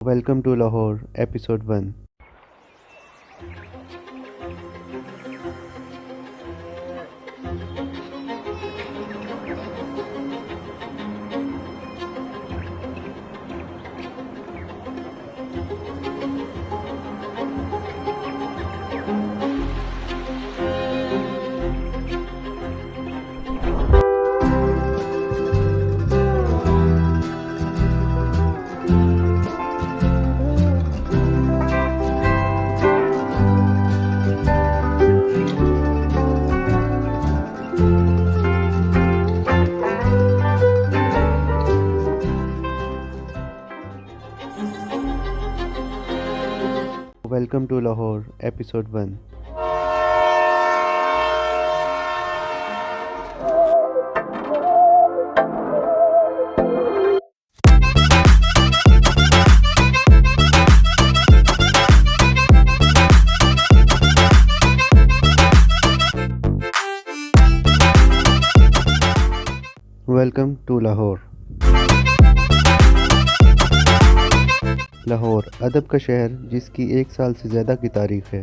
Welcome to Lahore, Episode 1. Welcome to Lahore, Episode 1. Welcome to Lahore. Lahore अदब का शहर जिसकी 1 साल से ज़्यादा की तारीख है।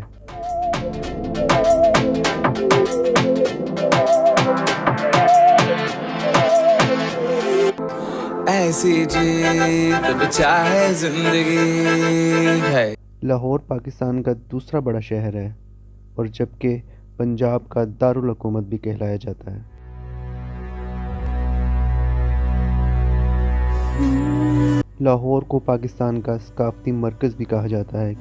ऐसी जीत चाहे जिंदगी है। लाहौर पाकिस्तान का दूसरा बड़ा शहर है और जबकि पंजाब का दारुल हुकूमत भी कहलाया जाता है। लाहौर को पाकिस्तान का सकाफती मरकज़ भी कहा जाता है।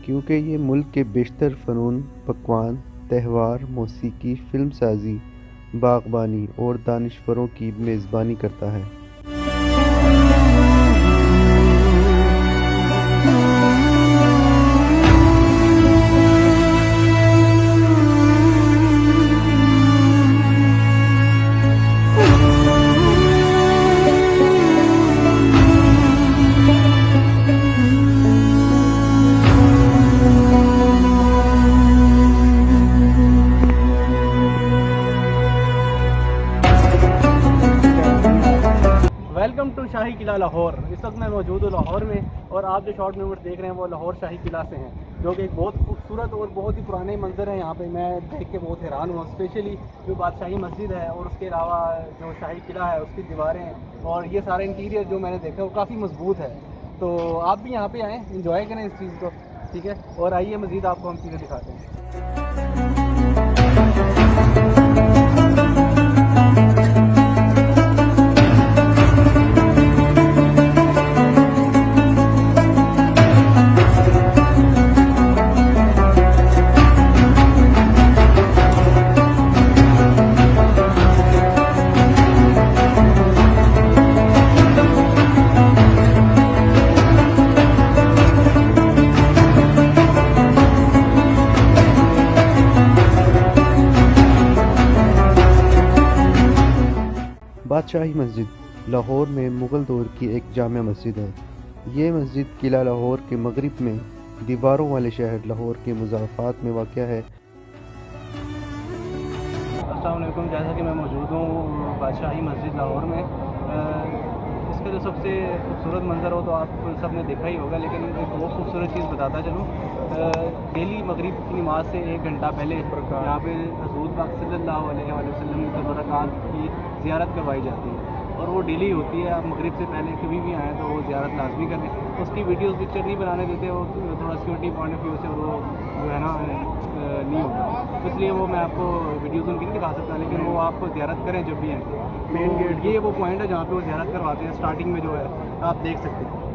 क्योंकि ये मुल्क के बेशतर फ़नून, पकवान, त्यौहार, मौसीकी, फ़िल्म साजी, बागबानी और दानिशवरों की मेज़बानी करता है। वेलकम टू शाही किला लाहौर। इस वक्त मैं मौजूद हूँ लाहौर में और आप जो शॉर्ट मूवमेंट देख रहे हैं वो लाहौर शाही किला से हैं, जो कि एक बहुत खूबसूरत और बहुत ही पुराने मंजर है। यहाँ पे मैं देख के बहुत हैरान हुआ, स्पेशली जो बादशाही मस्जिद है और उसके अलावा जो शाही किला है उसकी दीवारें और ये सारा इंटीरियर जो मैंने देखा वो काफ़ी मजबूत है। तो आप भी यहाँ पर आएँ, इंजॉय करें इस चीज़ को, ठीक है। और आइए मज़ीद आपको हम चीज़ें दिखाते हैं। बादशाही मस्जिद लाहौर में मुग़ल दौर की एक जामिया मस्जिद है। ये मस्जिद किला लाहौर के मगरिब में दीवारों वाले शहर लाहौर के मुज़ाफ़ात में वाक़या है। अस्सलाम वालेकुम। जैसा कि मैं मौजूद हूँ बादशाही मस्जिद लाहौर में, इसका जो सबसे खूबसूरत मंज़र हो तो आप सब ने देखा ही होगा, लेकिन एक बहुत खूबसूरत चीज़ बताता चलूँ। डेली मगरिब की नमाज से 1 घंटा पहले यहाँ पे हज़ूर पाक सल्लल्लाहु अलैहि वसल्लम की बरक़ात की ज़ियारत करवाई जाती है और वो डेली होती है। आप मगरिब से पहले कभी भी आएँ तो वो ज़ियारत लाजमी करें। उसकी वीडियोस पिक्चर नहीं बनाने देते, वो थोड़ा सिक्योरिटी पॉइंट ऑफ व्यू से वो जो है ना नहीं होता, इसलिए वो मैं आपको वीडियोज़ उनकी नहीं दिखा सकता, लेकिन वो आप ज़ियारत करें जब भी आएँ। मेन गेट ये वो पॉइंट है जहाँ पे वो ज़ियारत करवाते हैं, स्टार्टिंग में जो है आप देख सकते हैं।